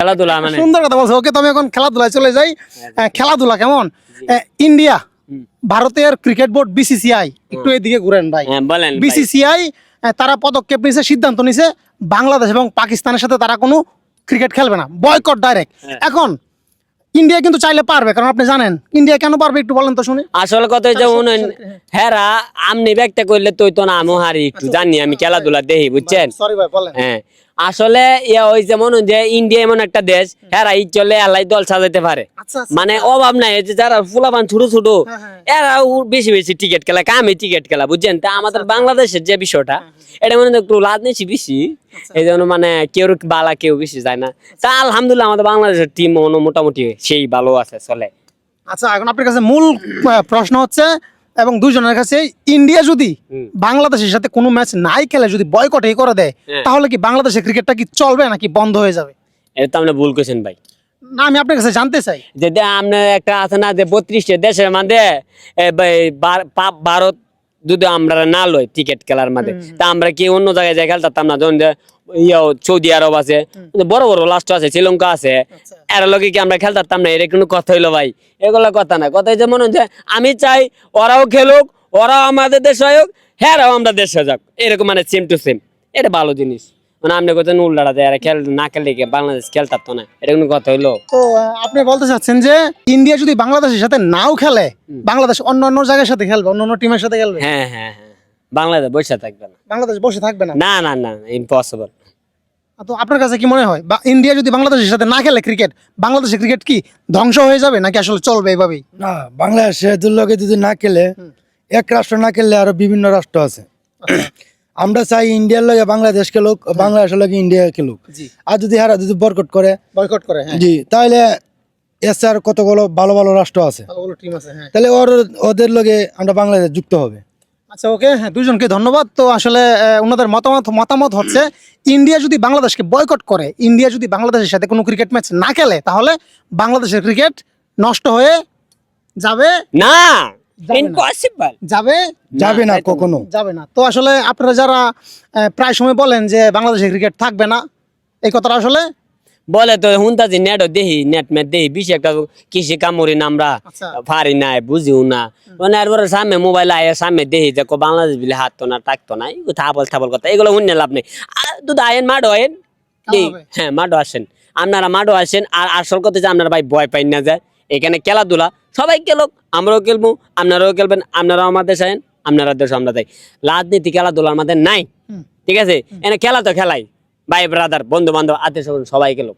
খেলাধুলা মানে সুন্দর কথা বলছো। ওকে, তো আমি এখন খেলাধুলায় চলে যাই। খেলাধুলা কেমন? ইন্ডিয়া, ভারতের ক্রিকেট বোর্ড বিসিসিআই, একটু এদিকে ঘুরেন ভাই। হ্যাঁ বলেন ভাই। বিসিসিআই তারা পদক্ষেপ নিছে, সিদ্ধান্ত নিছে বাংলাদেশ এবং পাকিস্তানের সাথে তারা কোনো ক্রিকেট খেলবে না, বয়কট ডাইরেক্ট। এখন ইন্ডিয়া কিন্তু চাইলে পারবে, কারণ আপনি জানেন ইন্ডিয়া কেন পারবে, একটু বলেন তো শুনি। আসল কথা যে হেরা আমনি ব্যক্ত করলে তুই তো না আমও হারি একটু জানি, আমি খেলাধুলা দেখি বুঝছেন। সরি ভাই, বলেন। হ্যাঁ আসলে ইয়া ওই যেমন যে ইন্ডিয়া এমন একটা দেশ, হেরা ই চলে আল্লাহ দল সাজাইতে পারে, আচ্ছা, মানে অভাব নাই। এই যে যারা ফুলাবান ছোট ছোট হ্যাঁ। এরা বেশি বেশি টিকিট খেলা, কামে টিকিট খেলা বুঝছেন। তা আমাদের বাংলাদেশের যে বিষয়টা, এটা মানে একটু রাজনীতি বেশি, এই জন্য মানে কেউ বালা কেউ বেশি যায় না। তা আলহামদুলিল্লাহ আমাদের বাংলাদেশের টিম মোটামুটি সেই ভালো আছে, চলে। আচ্ছা, এখন আপনার কাছে মূল প্রশ্ন হচ্ছে, এবং দুইজনের কাছে, ইন্ডিয়া যদি বাংলাদেশের সাথে কোনো ম্যাচ নাই খেলে, যদি বয়কট করে দেয়, তাহলে কি বাংলাদেশের ক্রিকেটটা কি চলবে নাকি বন্ধ হয়ে যাবে? এটা তো আপনি ভুল করছেন ভাই। না, আমি আপনার কাছে জানতে চাই যে আপনার একটা আছে না যে 32টা দেশের মধ্যে ভারত যদি আমরা না লই টিকিট খেলার মধ্যে, তা আমরা কি অন্য জায়গায় যাই খেলতাম না? যেমন সৌদি আরব আছে, বড় বড় রাষ্ট্র আছে, শ্রীলঙ্কা আছে, এর লগে কি আমরা খেলতাম না? এটা কোনো কথা হইলো ভাই? এগুলো কথা না। কথা যে মনে হচ্ছে আমি চাই ওরাও খেলুক, ওরাও আমাদের দেশ হোক, হ্যাঁরাও আমরা দেশে যাক, এরকম মানে সেম টু সেম। এটা ভালো জিনিস। মানে আপনি কোথাও উল্লাটা দেয় খেল না খেললে কি বাংলাদেশ খেলতাম তো না? এটা কোনো কথা হইলো? তো আপনি বলতে চাচ্ছেন যে ইন্ডিয়া যদি বাংলাদেশের সাথে নাও খেলে, বাংলাদেশ অন্য অন্য জায়গার সাথে খেলবে, অন্য অন্য টিমের সাথে খেলবে? হ্যাঁ হ্যাঁ হ্যাঁ, বাংলাদেশ বসে থাকবে না। বাংলাদেশ বসে থাকবে না? না না না, ইম্পসিবল। তো আপনার কাছে কি মনে হয়, বা ইন্ডিয়া যদি বাংলাদেশের সাথে না খেলে ক্রিকেট, বাংলাদেশের ক্রিকেট কি ধ্বংস হয়ে যাবে নাকি আসলে চলবে এইভাবেই? না, বাংলাদেশের দুর্লভে যদি না খেলে, এক রাষ্ট্র না খেললে আরো বিভিন্ন রাষ্ট্র আছে। আমরা চাই ইন্ডিয়ার লগে বাংলাদেশ খেলুক, বাংলাদেশের লগে ইন্ডিয়া খেলুক। আর যদি হারা যদি বয়কট করে, হ্যাঁ, জি, তাহলে এসে আর কতগুলো ভালো ভালো রাষ্ট্র আছে, ভালো টিম আছে। হ্যাঁ, তাহলে ওদের লগে আমরা বাংলাদেশ যুক্ত হবে। আচ্ছা, ওকে, হ্যাঁ, দুইজনকে ধন্যবাদ। তো আসলে ওনাদের মতামত হচ্ছে, ইন্ডিয়া যদি বাংলাদেশকে বয়কট করে, ইন্ডিয়া যদি বাংলাদেশের সাথে কোনো ক্রিকেট ম্যাচ না খেলে, তাহলে বাংলাদেশের ক্রিকেট নষ্ট হয়ে যাবে না, যাবে না। ইম্পসিবল। যাবে না, কখনো যাবে না। তো আসলে আপনারা যারা প্রায় সময় বলেন যে বাংলাদেশের ক্রিকেট থাকবে না, এই কথাটা আসলে বলে তো হুনতাছি নেট দেখি, নেট ম্যাট দেখি, বেশি একটা কৃষি কামড়ি না আমরা আচ্ছা। পারি নাই, বুঝিও না। মানে এরপরে সামনে মোবাইল আয়, সামনে দেখি যে বাংলাদেশ বিলে হাঁটতো না, টাকতো না, থাবল কথা, এগুলো শুনে লাভ নেই। দুধ আয়েন মাঠো আয়েন, হ্যাঁ মাঠো আসেন, আপনারা মাঠো আসেন। আর আসল কথা যে আপনারা ভাই ভয় পাই না যায়, এখানে খেলাধুলা সবাই খেলুক, আমরাও খেলবো, আপনারাও খেলবেন, আপনারাও আমাদের দেশে আইন, আপনারা দেশ আমরা যাই। রাজনীতি খেলাধুলা আমাদের নাই, ঠিক আছে? এনে খেলা তো খেলাই, ভাই ব্রাদার বন্ধু বান্ধব আত্মীয় স্বজন সবাই খেলুক।